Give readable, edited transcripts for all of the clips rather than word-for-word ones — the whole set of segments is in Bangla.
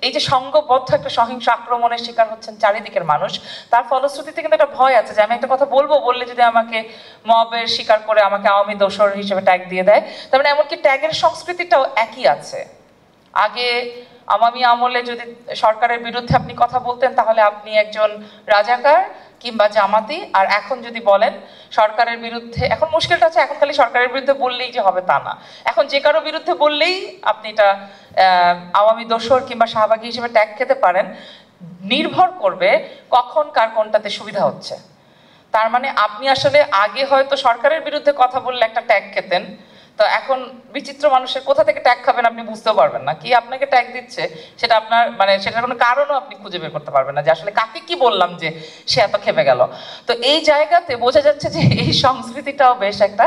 এই যে সংঘবদ্ধ একটা সহিংস আক্রমণের শিকার হচ্ছেন চারিদিকের মানুষ, তার ফলশ্রুতিতে কিন্তু একটা ভয় আছে যে আমি একটা কথা বললে যদি আমাকে মবের শিকার করে আমাকে আওয়ামী দোসর হিসেবে ট্যাগ দিয়ে দেয়। তার মানে এমনকি ট্যাগের সংস্কৃতিটাও একই আছে। আগে আওয়ামী আমলে যদি সরকারের বিরুদ্ধে আপনি কথা বলতেন তাহলে আপনি একজন রাজাকার কিংবা জামাতি, আর এখন যদি বলেন সরকারের বিরুদ্ধে, এখন মুশকিলটা আছে এখন খালি সরকারের বিরুদ্ধে বললেই যে হবে তা না, এখন যে কারো বিরুদ্ধে বললেই আপনি এটা আওয়ামী দোসর কিংবা শাহবাগী হিসেবে ট্যাগ খেতে পারেন। নির্ভর করবে কখন কার কোনটাতে সুবিধা হচ্ছে। তার মানে আপনি আসলে আগে হয়তো সরকারের বিরুদ্ধে কথা বললে একটা ট্যাগ খেতেন, তো এখন বিচিত্র মানুষের কোথা থেকে ট্যাগ খাবেন আপনি বুঝতেও পারবেন না, কি আপনাকে ট্যাগ দিচ্ছে সেটা আপনার মানে সেটার কোনো কারণও আপনি খুঁজে বের করতে পারবেন না যে আসলে কাকে কি বললাম যে সে এত খেপে গেল। তো এই জায়গাতে বোঝা যাচ্ছে যে এই সংস্কৃতিটাও বেশ একটা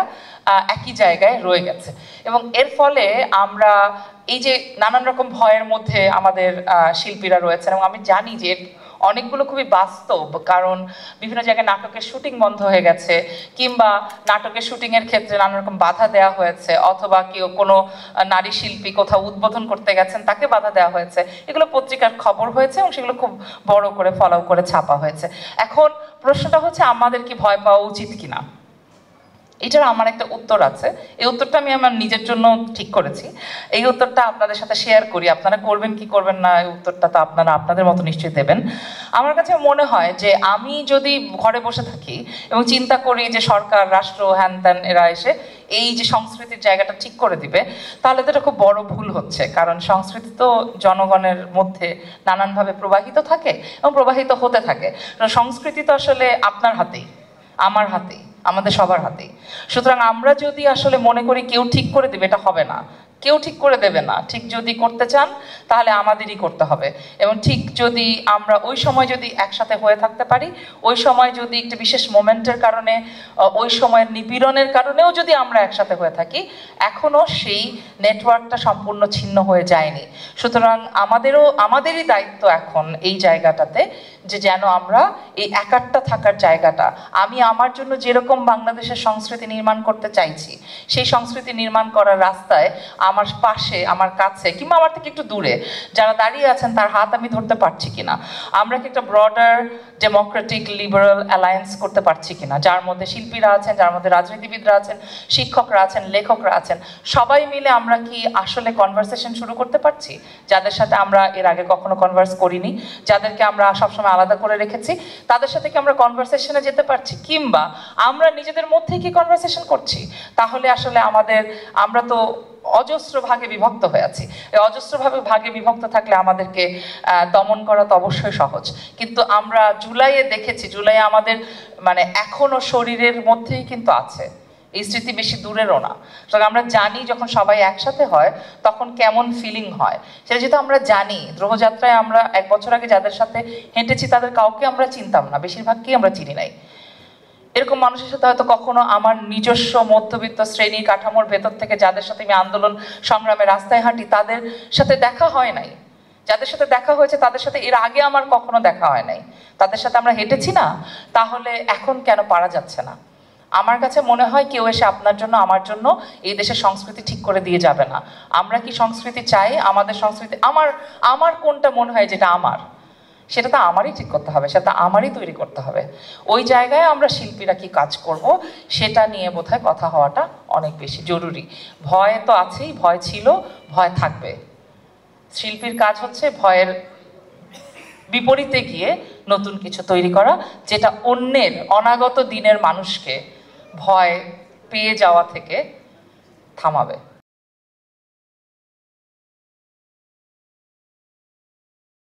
একই জায়গায় রয়ে গেছে, এবং এর ফলে আমরা এই যে নানান রকম ভয়ের মধ্যে আমাদের শিল্পীরা রয়েছেন, এবং আমি জানি যে অনেকগুলো খুবই বাস্তব, কারণ বিভিন্ন জায়গায় নাটকের শুটিং বন্ধ হয়ে গেছে, কিংবা নাটকের শুটিংয়ের ক্ষেত্রে নানা রকম বাধা দেওয়া হয়েছে, অথবা কেউ কোনো নারী শিল্পী কোথাও উদ্বোধন করতে গেছেন তাকে বাধা দেওয়া হয়েছে। এগুলো পত্রিকার খবর হয়েছে এবং সেগুলো খুব বড় করে ফলো করে ছাপা হয়েছে। এখন প্রশ্নটা হচ্ছে আমাদের কি ভয় পাওয়া উচিত কিনা, এটার আমার একটা উত্তর আছে। এই উত্তরটা আমি আমার নিজের জন্য ঠিক করেছি, এই উত্তরটা আপনাদের সাথে শেয়ার করি। আপনারা করবেন কি করবেন না এই উত্তরটা তো আপনারা আপনাদের মতো নিশ্চয়ই দেবেন। আমার কাছে মনে হয় যে আমি যদি ঘরে বসে থাকি এবং চিন্তা করি যে সরকার রাষ্ট্র হ্যান ত্যান এরা এসে এই যে সংস্কৃতির জায়গাটা ঠিক করে দিবে, তাহলে তো এটা খুব বড় ভুল হচ্ছে। কারণ সংস্কৃতি তো জনগণের মধ্যে নানানভাবে প্রবাহিত থাকে এবং প্রবাহিত হতে থাকে। সংস্কৃতি তো আসলে আপনার হাতেই, আমার হাতেই, আমাদের সবার হাতেই। সুতরাং আমরা যদি আসলে মনে করি কেউ ঠিক করে দেবে, এটা হবে না। কেউ ঠিক করে দেবে না। ঠিক যদি করতে চান তাহলে আমাদেরই করতে হবে, এবং ঠিক যদি আমরা ওই সময় যদি একসাথে হয়ে থাকতে পারি, ওই সময় যদি একটা বিশেষ মোমেন্টের কারণে, ওই সময়ের নিপীড়নের কারণেও যদি আমরা একসাথে হয়ে থাকি, এখনো সেই নেটওয়ার্কটা সম্পূর্ণ ছিন্ন হয়ে যায়নি। সুতরাং আমাদেরই দায়িত্ব এখন এই জায়গাটাতে যে যেন আমরা এই একাট্টা থাকার জায়গাটা, আমি আমার জন্য যেরকম বাংলাদেশের সংস্কৃতি নির্মাণ করতে চাইছি, সেই সংস্কৃতি নির্মাণ করার রাস্তায় আমার পাশে, আমার কাছে, কিংবা আমার থেকে একটু দূরে যারা দাঁড়িয়ে আছেন তার হাত আমি ধরতে পারছি কিনা, আমরা কি একটা ব্রডার ডেমোক্রেটিক লিবারাল অ্যালায়েন্স করতে পারছি কিনা, যার মধ্যে শিল্পীরা আছেন, যার মধ্যে রাজনীতিবিদরা আছেন, শিক্ষকরা আছেন, লেখকরা আছেন, সবাই মিলে আমরা কি আসলে কনভারসেশন শুরু করতে পারছি, যাদের সাথে আমরা এর আগে কখনো কনভার্স করিনি, যাদেরকে আমরা সবসময় আলাদা করে রেখেছি, তাদের সাথে কি আমরা কনভারসেশনে যেতে পারছি, কিংবা আমরা নিজেদের মধ্যেই কি কনভারসেশন করছি। তাহলে আসলে আমরা তো অজস্র ভাগে বিভক্ত হয়ে আছি। এই অজস্রভাবে ভাগে বিভক্ত থাকলে আমাদেরকে দমন করা তো অবশ্যই সহজ, কিন্তু আমরা জুলাইয়ে দেখেছি, জুলাইয়ে আমাদের মানে এখনো শরীরের মধ্যেই কিন্তু আছে, এই স্মৃতি বেশি দূরেরও না। সুতরাং আমরা জানি যখন সবাই একসাথে হয় তখন কেমন ফিলিং হয়, সেটা যেহেতু আমরা জানি। দ্রোহযাত্রায় আমরা 1 বছর আগে যাদের সাথে হেঁটেছি তাদের কাউকে আমরা চিনতাম না, বেশিরভাগকেই আমরা চিনি নাই। এরকম মানুষের সাথে হয়তো কখনো আমার নিজস্ব মধ্যবিত্ত শ্রেণীর কাঠামোর ভেতর থেকে যাদের সাথে আমি আন্দোলন সংগ্রামে রাস্তায় হাঁটি তাদের সাথে দেখা হয় নাই, যাদের সাথে দেখা হয়েছে তাদের সাথে এর আগে আমার কখনো দেখা হয় নাই, তাদের সাথে আমরা হেঁটেছি না, তাহলে এখন কেন পারা যাচ্ছে না? আমার কাছে মনে হয় কেউ এসে আপনার জন্য আমার জন্য এই দেশের সংস্কৃতি ঠিক করে দিয়ে যাবে না। আমরা কি সংস্কৃতি চাই? আমাদের সংস্কৃতি আমার কোনটা মনে হয় যেটা আমার, সেটা তো আমারই ঠিক করতে হবে, সেটা আমারই তৈরি করতে হবে। ওই জায়গায় আমরা শিল্পীরা কি কাজ করব সেটা নিয়ে বোধহয় কথা হওয়াটা অনেক বেশি জরুরি। ভয় তো আছেই, ভয় ছিল, ভয় থাকবে। শিল্পীর কাজ হচ্ছে ভয়ের বিপরীতে গিয়ে নতুন কিছু তৈরি করা, যেটা অন্যের অনাগত দিনের মানুষকে ভয় পেয়ে যাওয়া থেকে থামাবে।